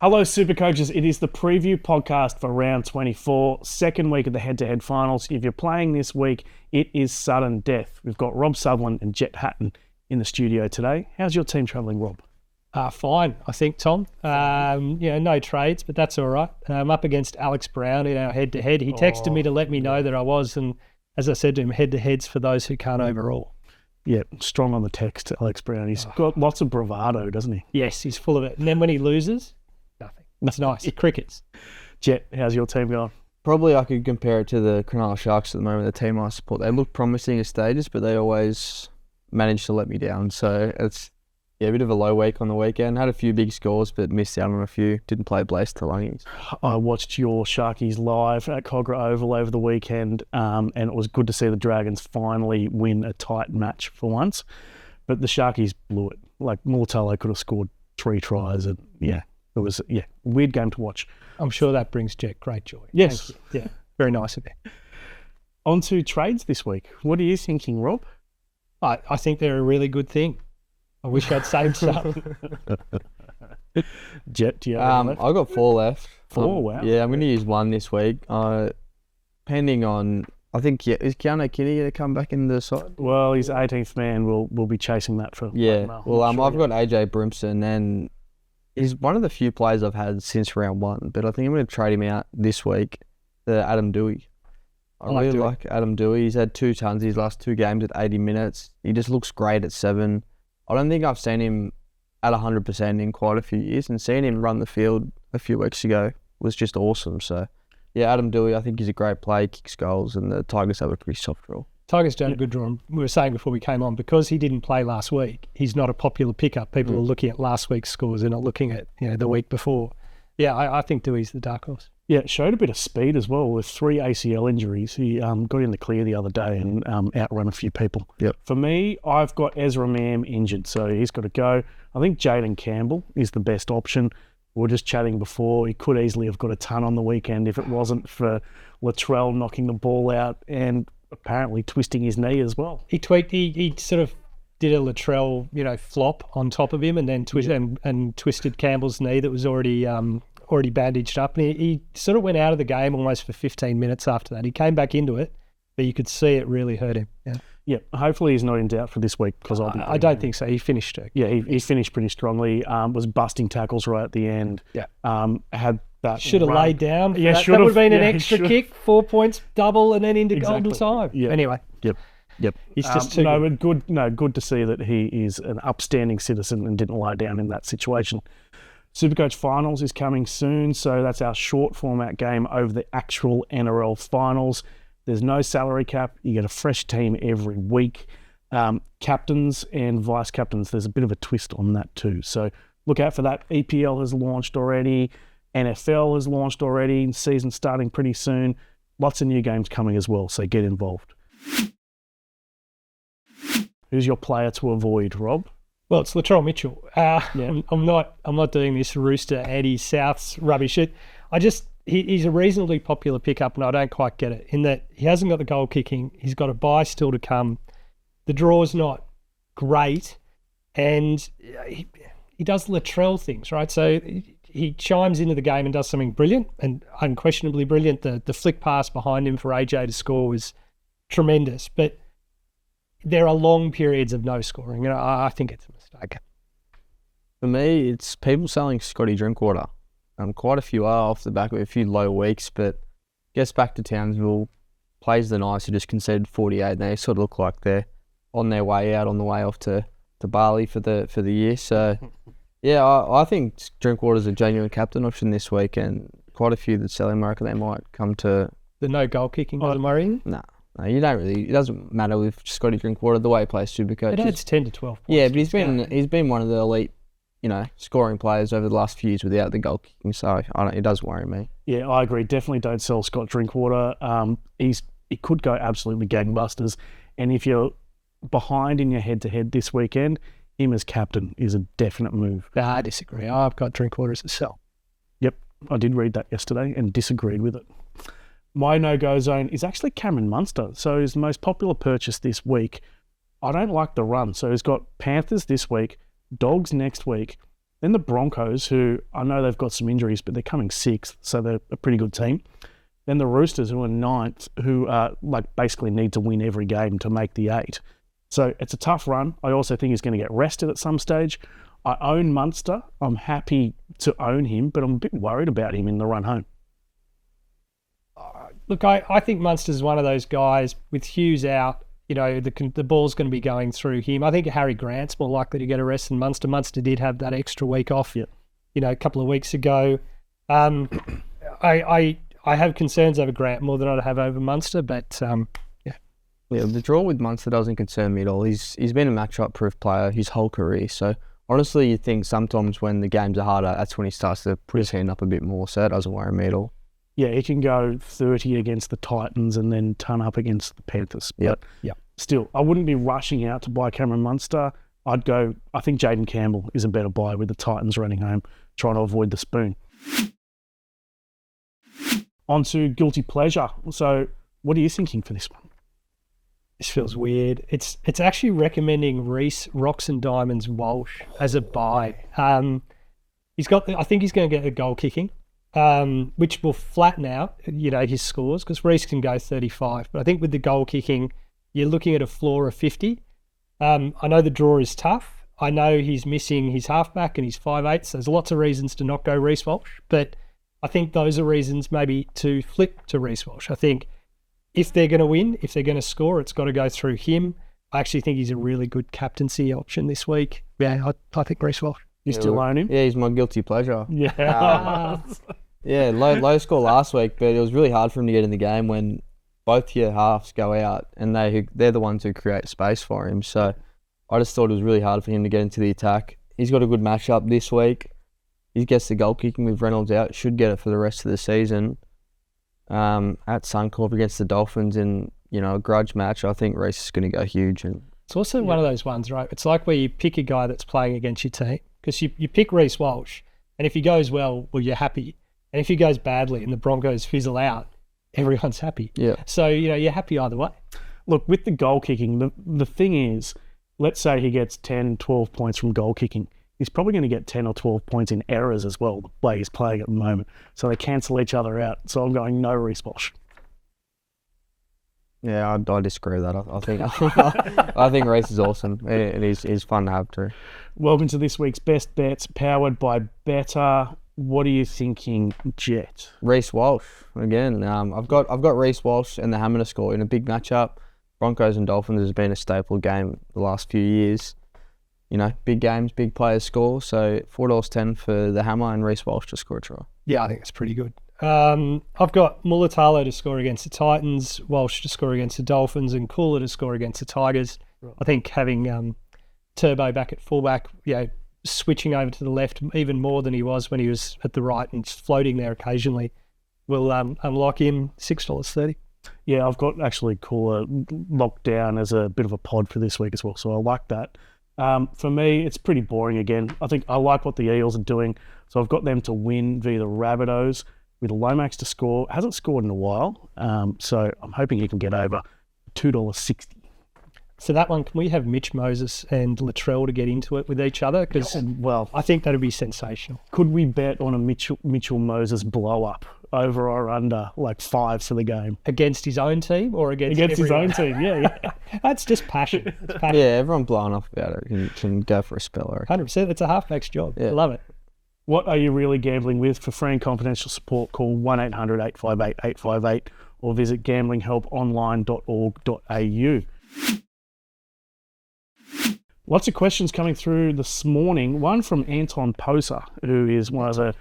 Hello, SuperCoaches. It is the preview podcast for round 24, second week of the head-to-head finals. If you're playing this week, it is sudden death. We've got Rob Sutherland and Jett Hatton in the studio today. How's your team travelling, Rob? Fine, I think, Tom. No trades, but that's all right. I'm up against Alex Brown in our head-to-head. He texted me to let me know that I was, and as I said to him, head-to-heads for those who can't overall. Yeah, strong on the text, Alex Brown. He's got lots of bravado, doesn't he? Yes, he's full of it. And then when he loses, nothing. That's nice. Crickets. Jett, how's your team going? Probably I could compare it to the Cronulla Sharks at the moment, the team I support. They look promising at stages, but they always manage to let me down. So it's a bit of a low week on the weekend. Had a few big scores, but missed out on a few. Didn't play Blaze to Lungies. I watched your Sharkies live at Cogra Oval over the weekend, and it was good to see the Dragons finally win a tight match for once. But the Sharkies blew it. Like, Multalo could have scored 3 tries, and it was weird game to watch. I'm sure that brings Jett great joy. Yes. Yeah, very nice of you. On to trades this week. What are you thinking, Rob? I think they're a really good thing. I wish I'd saved some. Jett, do you have I've got 4 left. 4, wow. Yeah, I'm going to use 1 this week. Depending on, I think, is Keanu Kitty going to come back in the side? Well, he's 18th man. We'll be chasing that for. Yeah. Well, I've got AJ Brimson, and he's one of the few players I've had since round 1. But I think I'm going to trade him out this week. The Adam Doueihi. I really like Adam Doueihi. He's had 2 tons his last 2 games at 80 minutes. He just looks great at 7. I don't think I've seen him at 100% in quite a few years, and seeing him run the field a few weeks ago was just awesome. So, yeah, Adam Doueihi, I think he's a great play, kicks goals, and the Tigers have a pretty soft draw. Tigers done a good draw. We were saying before we came on, because he didn't play last week, he's not a popular pickup. People are looking at last week's scores. They're not looking at the week before. Yeah, I think Doueihi's the dark horse. Yeah, showed a bit of speed as well with 3 ACL injuries. He got in the clear the other day and outrun a few people. Yep. For me, I've got Ezra Mam injured, so he's got to go. I think Jaden Campbell is the best option. We were just chatting before. He could easily have got a ton on the weekend if it wasn't for Latrell knocking the ball out and apparently twisting his knee as well. He tweaked. He sort of did a Latrell, flop on top of him and then twisted Campbell's knee that was already bandaged up. And he sort of went out of the game almost for 15 minutes after that. He came back into it, but you could see it really hurt him. Yeah. Hopefully he's not in doubt for this week because I don't think so. He finished it. Yeah, he finished pretty strongly. Was busting tackles right at the end. Yeah. Had that should have laid down. Yeah, that would have been an extra kick, 4 points, double, and then into golden time. Yeah. Anyway. Yep. He's just too good. Good to see that he is an upstanding citizen and didn't lie down in that situation. SuperCoach Finals is coming soon, so that's our short format game over the actual NRL Finals. There's no salary cap. You get a fresh team every week. Captains and vice captains, there's a bit of a twist on that too. So look out for that. EPL has launched already. NFL has launched already. Season starting pretty soon. Lots of new games coming as well, so get involved. Who's your player to avoid, Rob? Well, it's Latrell Mitchell. I'm not doing this Rooster anti-Souths rubbish. He's a reasonably popular pickup, and I don't quite get it in that he hasn't got the goal kicking. He's got a bye still to come. The draw's not great, and he does Latrell things, right? So he chimes into the game and does something brilliant and unquestionably brilliant. The flick pass behind him for AJ to score was tremendous, but there are long periods of no scoring. I think it's a mistake. For me, it's people selling Scotty Drinkwater. Quite a few are off the back of a few low weeks, but gets back to Townsville, plays the Knights who just conceded 48, and they sort of look like they're on their way out, on the way off to Bali for the year. So, yeah, I think Drinkwater's a genuine captain option this week, and quite a few that sell him. I reckon they might come to... The no goal kicking doesn't worry you? No, you don't really. It doesn't matter with Scotty Drinkwater the way he plays SuperCoach. It adds 10 to 12 points. Yeah, but he's been one of the elite, scoring players over the last few years without the goal kicking. So it does worry me. Yeah, I agree. Definitely don't sell Scott Drinkwater. He could go absolutely gangbusters, and if you're behind in your head-to-head this weekend, him as captain is a definite move. I disagree. I've got Drinkwater as a sell. Yep, I did read that yesterday and disagreed with it. My no-go zone is actually Cameron Munster. So his most popular purchase this week. I don't like the run. So he's got Panthers this week, Dogs next week, Then the Broncos, who I know they've got some injuries, but they're coming 6th, so they're a pretty good team. Then the Roosters, who are 9th, who basically need to win every game to make the 8. So it's a tough run. I also think he's going to get rested at some stage. I own Munster. I'm happy to own him, but I'm a bit worried about him in the run home. Look, I think Munster's one of those guys with Hughes out. The ball's going to be going through him. I think Harry Grant's more likely to get a rest than Munster. Munster did have that extra week off, a couple of weeks ago. I have concerns over Grant more than I have over Munster, but the draw with Munster doesn't concern me at all. He's been a matchup-proof player his whole career, so honestly, you think sometimes when the games are harder, that's when he starts to put his hand up a bit more, so that doesn't worry me at all. Yeah, he can go 30 against the Titans and then ton up against the Panthers. But still, I wouldn't be rushing out to buy Cameron Munster. I think Jaden Campbell is a better buy with the Titans running home, trying to avoid the spoon. On to guilty pleasure. So what are you thinking for this one? This feels weird. It's actually recommending Reece Rocks and Diamonds Walsh as a buy. I think he's going to get a goal kicking, which will flatten out, his scores, because Reece can go 35. But I think with the goal kicking, you're looking at a floor of 50. I know the draw is tough. I know he's missing his halfback and he's 5'8", so there's lots of reasons to not go Reece Walsh. But I think those are reasons maybe to flip to Reece Walsh. I think if they're going to win, if they're going to score, it's got to go through him. I actually think he's a really good captaincy option this week. Yeah, I think Reece Walsh. You still own him? Yeah, he's my guilty pleasure. Yeah. Low score last week, but it was really hard for him to get in the game when both your halves go out and they're the ones who create space for him. So I just thought it was really hard for him to get into the attack. He's got a good matchup this week. He gets the goal kicking with Reynolds out. Should get it for the rest of the season. At Suncorp against the Dolphins in a grudge match, I think Reece is going to go huge. And it's also one of those ones, right? It's like where you pick a guy that's playing against your team, because you pick Reece Walsh, and if he goes well, you're happy. And if he goes badly and the Broncos fizzle out, everyone's happy. Yeah. So, you're happy either way. Look, with the goal kicking, the thing is, let's say he gets 10, 12 points from goal kicking. He's probably going to get 10 or 12 points in errors as well, the way he's playing at the moment. So they cancel each other out. So I'm going no Reece Walsh. Yeah, I disagree with that. I think Reece is awesome. He's fun to have too. Welcome to this week's Best Bets, powered by Better. What are you thinking, Jett? Reece Walsh again. I've got Reece Walsh and the Hammer to score in a big matchup. Broncos and Dolphins has been a staple game the last few years. Big games, big players score. So $4.10 for the Hammer and Reece Walsh to score a try. Yeah, I think it's pretty good. I've got Mulatalo to score against the Titans, Walsh to score against the Dolphins, and Cooler to score against the Tigers. Right. I think having Turbo back at fullback, switching over to the left even more than he was when he was at the right and floating there occasionally, will unlock him $6.30. Yeah, I've got actually Cooler locked down as a bit of a pod for this week as well, so I like that. For me, it's pretty boring again. I think I like what the Eels are doing, so I've got them to win via the Rabbitohs with Lomax to score. Hasn't scored in a while, so I'm hoping he can get over $2.60. So that one, can we have Mitch Moses and Latrell to get into it with each other? Because I think that would be sensational. Could we bet on a Mitchell Moses blow up over or under 5 for the game against his own team or against his own team? Yeah. That's just passion. It's passion. Yeah, everyone blowing up about it can go for a spell. 100%. It's a halfback's job. Yeah. I love it. What are you really gambling with? For free and confidential support, call 1-800-858-858 or visit gamblinghelponline.org.au. Lots of questions coming through this morning. One from Anton Poser, who is one of the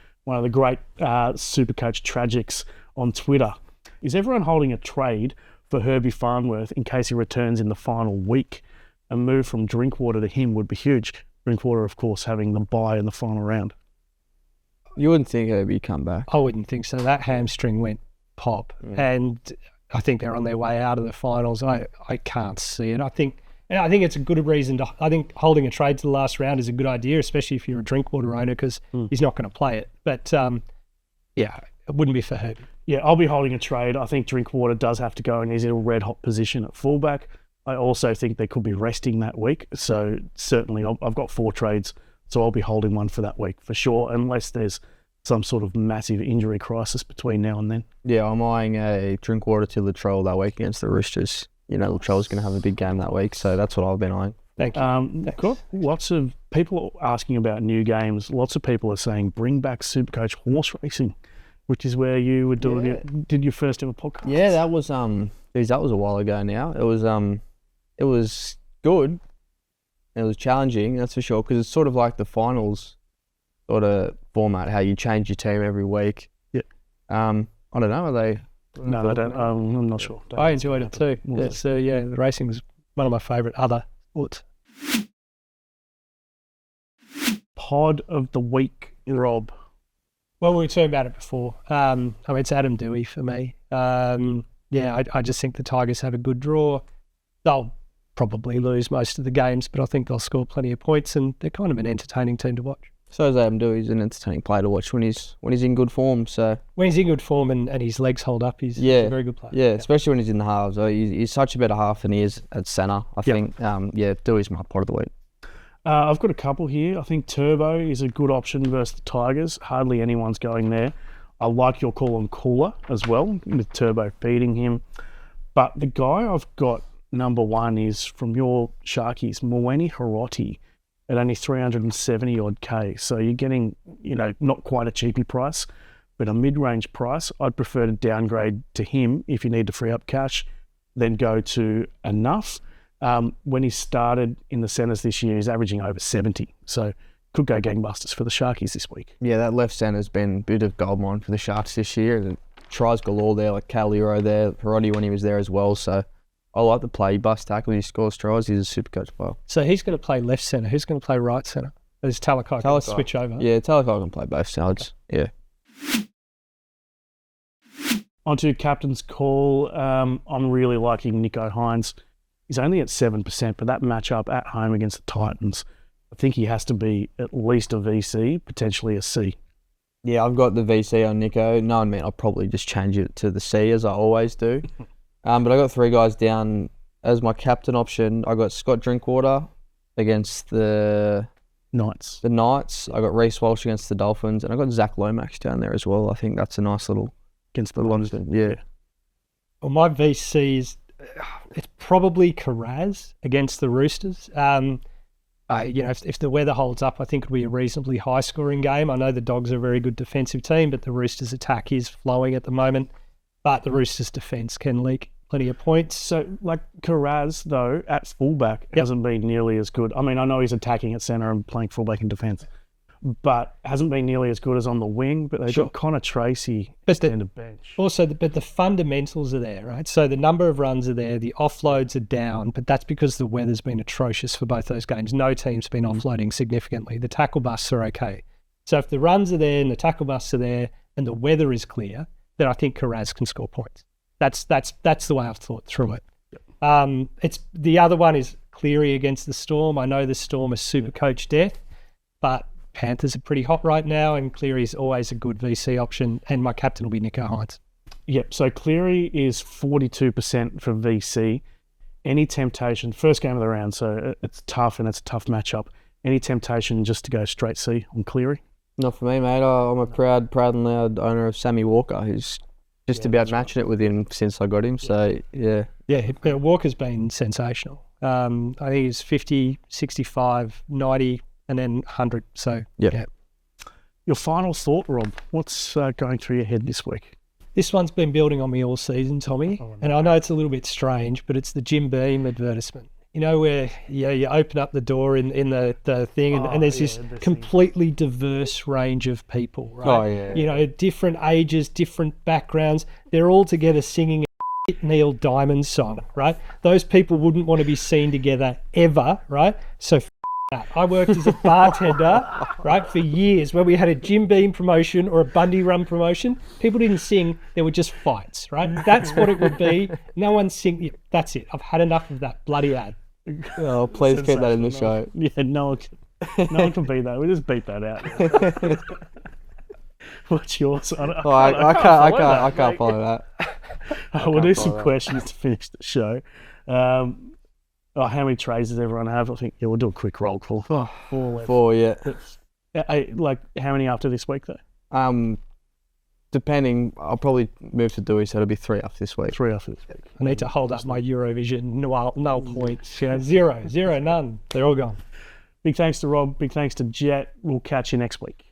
great SuperCoach tragics on Twitter. Is everyone holding a trade for Herbie Farnworth in case he returns in the final week? A move from Drinkwater to him would be huge. Drinkwater, of course, having the bye in the final round. You wouldn't think Herbie come back. I wouldn't think so. That hamstring went pop, and I think they're on their way out of the finals. I can't see it. I think it's a good reason to. I think holding a trade to the last round is a good idea, especially if you're a Drinkwater owner, because he's not going to play it. But it wouldn't be for Herbie. Yeah, I'll be holding a trade. I think Drinkwater does have to go, and he's in a red hot position at fullback. I also think they could be resting that week, so certainly I've got 4 trades So I'll be holding one for that week for sure, unless there's some sort of massive injury crisis between now and then. Yeah, I'm eyeing a Drinkwater to Latrell that week against the Roosters. You know, Latrell's going to have a big game that week, so that's what I've been eyeing. Thank you. Got lots of people asking about new games. Lots of people are saying bring back SuperCoach horse racing, which is where you were doing did your first ever podcast. Yeah, that was that was a while ago now. It was good. It was challenging, that's for sure, because it's sort of like the finals sort of format, how you change your team every week. Yeah. I don't know, are they? No, they don't. I'm not sure. I enjoyed it too. So the racing was one of my favourite other sports. Pod of the week, Rob. Well, we were talking about it before. It's Adam Doueihi for me. I just think the Tigers have a good draw. They'll probably lose most of the games, but I think they'll score plenty of points, and they're kind of an entertaining team to watch. So is Adam Doueihi. He's an entertaining player to watch when he's in good form. So when he's in good form and his legs hold up, he's a very good player. Yeah, especially when he's in the halves. He's such a better half than he is at centre, I think. Doueihi's my pod of the week. I've got a couple here. I think Turbo is a good option versus the Tigers. Hardly anyone's going there. I like your call on Cooler as well, with Turbo feeding him. But the guy I've got number one is from your Sharkies, Mweni Hiroti, at only 370 odd K. So you're getting, not quite a cheapy price, but a mid-range price. I'd prefer to downgrade to him if you need to free up cash, then go to Enough. When he started in the centres this year, he's averaging over 70. So could go gangbusters for the Sharkies this week. Yeah, that left centre's been a bit of goldmine for the Sharks this year. And tries galore there, like Calero there, Hiroti when he was there as well. So I like the play. He busts tackle, he scores tries. He's a SuperCoach player. So he's going to play left centre. Who's going to play right centre? Is Talakai going to switch over? Yeah, Talakai can play both sides. Yeah. On to captain's call. I'm really liking Nicho Hynes. He's only at 7%, but that matchup at home against the Titans, I think he has to be at least a VC, potentially a C. Yeah, I've got the VC on Nicho. Knowing me, I'll probably just change it to the C as I always do. But I got three guys down as my captain option. I got Scott Drinkwater against the Knights. I got Reece Walsh against the Dolphins, and I got Zach Lomax down there as well. I think that's a nice little against the London. Yeah. Well, my VC is it's probably Karaz against the Roosters. If the weather holds up, I think it'll be a reasonably high-scoring game. I know the Dogs are a very good defensive team, but the Roosters' attack is flowing at the moment. But the Roosters' defence can leak plenty of points. So, Karaz, though, at fullback hasn't been nearly as good. I mean, I know he's attacking at centre and playing fullback in defence, but hasn't been nearly as good as on the wing. But they've got Connor Tracy and a bench. Also, but the fundamentals are there, right? So the number of runs are there, the offloads are down, but that's because the weather's been atrocious for both those games. No team's been offloading significantly. The tackle busts are okay. So if the runs are there and the tackle busts are there and the weather is clear, then I think Karaz can score points. That's the way I've thought through it. Yep. It's the other one is Cleary against the Storm. I know the Storm is SuperCoach death, but Panthers are pretty hot right now, and Cleary's always a good VC option, and my captain will be Nicho Hynes. Yep, so Cleary is 42% for VC. Any temptation, first game of the round, so it's tough and it's a tough matchup. Any temptation just to go straight C on Cleary? Not for me, mate. I'm a proud and loud owner of Sammy Walker, who's just about matching it with him since I got him, so yeah. Yeah, Walker's been sensational. I think he's 50, 65, 90... and then 100. So, yeah. Your final thought, Rob. What's going through your head this week? This one's been building on me all season, Tommy. Oh, no. And I know it's a little bit strange, but it's the Jim Beam advertisement. You know, where you open up the door in the thing and there's this completely diverse range of people, right? Oh, yeah. You know, different ages, different backgrounds. They're all together singing a Neil Diamond song, right? Those people wouldn't want to be seen together ever, right? So I worked as a bartender, right, for years where we had a Jim Beam promotion or a Bundy Rum promotion. People didn't sing, there were just fights, right? That's what it would be. No one sing. Yeah, that's it. I've had enough of that bloody ad. Oh, please keep that in the show. Yeah, no one can beat that. We just beat that out. What's yours? I can't follow that. We'll do some questions to finish the show. Oh, how many trades does everyone have? I think we'll do a quick roll call. 4 left. 4, yeah. Like how many after this week though? Depending, I'll probably move to Doueihi, so it'll be 3 after this week. 3 after this week. I need to hold up my Eurovision null points. Zero, none. They're all gone. Big thanks to Rob. Big thanks to Jett. We'll catch you next week.